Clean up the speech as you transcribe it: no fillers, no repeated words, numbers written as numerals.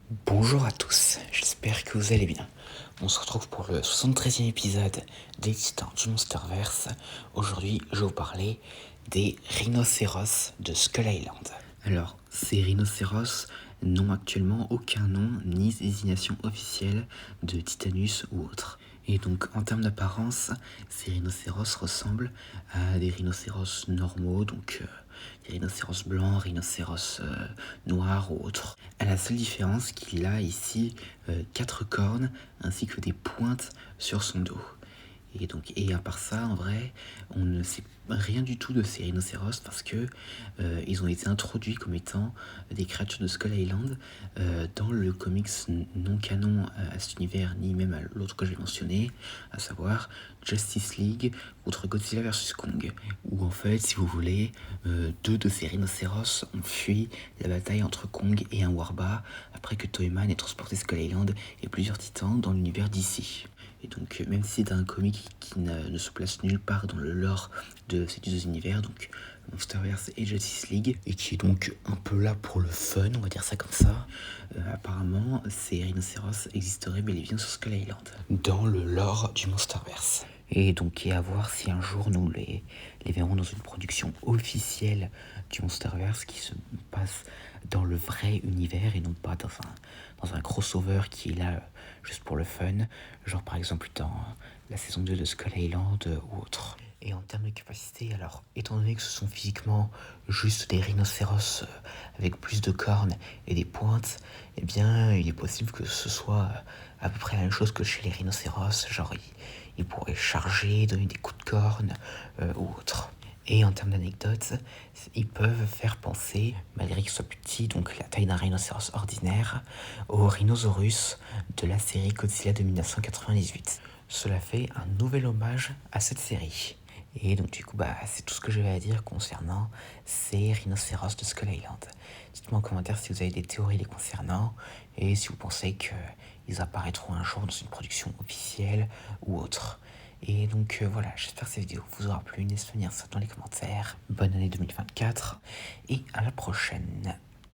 Bonjour à tous, j'espère que vous allez bien. On se retrouve pour le 73e épisode des Titans du Monsterverse. Aujourd'hui, je vais vous parler des rhinocéros de Skull Island. Alors, ces rhinocéros n'ont actuellement aucun nom ni désignation officielle de Titanus ou autre. Et donc, en termes d'apparence, ces rhinocéros ressemblent à des rhinocéros normaux, donc des rhinocéros blancs, rhinocéros noirs ou autres. À la seule différence qu'il a ici 4 cornes ainsi que des pointes sur son dos. Et à part ça, en vrai, on ne sait rien du tout de ces rhinocéros parce que ils ont été introduits comme étant des créatures de Skull Island dans le comics non canon à cet univers, ni même à l'autre que j'ai mentionné, à savoir Justice League contre Godzilla vs Kong, où en fait, si vous voulez, deux de ces rhinocéros ont fui la bataille entre Kong et un Warba après que Toyman ait transporté Skull Island et plusieurs titans dans l'univers d'ici. Et donc, même si c'est un comic qui ne se place nulle part dans le lore de ces deux univers, donc Monsterverse et Justice League, et qui est donc un peu là pour le fun, on va dire ça comme ça, apparemment, ces rhinocéros existeraient bel et bien sur Skull Island, dans le lore du Monsterverse. Et donc, à voir si un jour nous les verrons dans une production officielle du Monsterverse qui se passe dans le vrai univers et non pas dans un crossover qui est là juste pour le fun, genre par exemple dans la saison 2 de Skull Island ou autre. Et en termes de capacité, alors étant donné que ce sont physiquement juste des rhinocéros avec plus de cornes et des pointes, eh bien il est possible que ce soit à peu près la même chose que chez les rhinocéros, genre ils pourraient charger, donner des coups de cornes ou autre. Et en termes d'anecdotes, ils peuvent faire penser, malgré qu'ils soient petits, donc la taille d'un rhinocéros ordinaire, au Rhinosaurus de la série Godzilla de 1998. Cela fait un nouvel hommage à cette série. Et donc du coup, c'est tout ce que j'avais à dire concernant ces rhinocéros de Skull Island. Dites-moi en commentaire si vous avez des théories les concernant et si vous pensez qu'ils apparaîtront un jour dans une production officielle ou autre. Et donc voilà, j'espère que cette vidéo vous aura plu. N'hésitez pas à venir ça dans les commentaires. Bonne année 2024 et à la prochaine.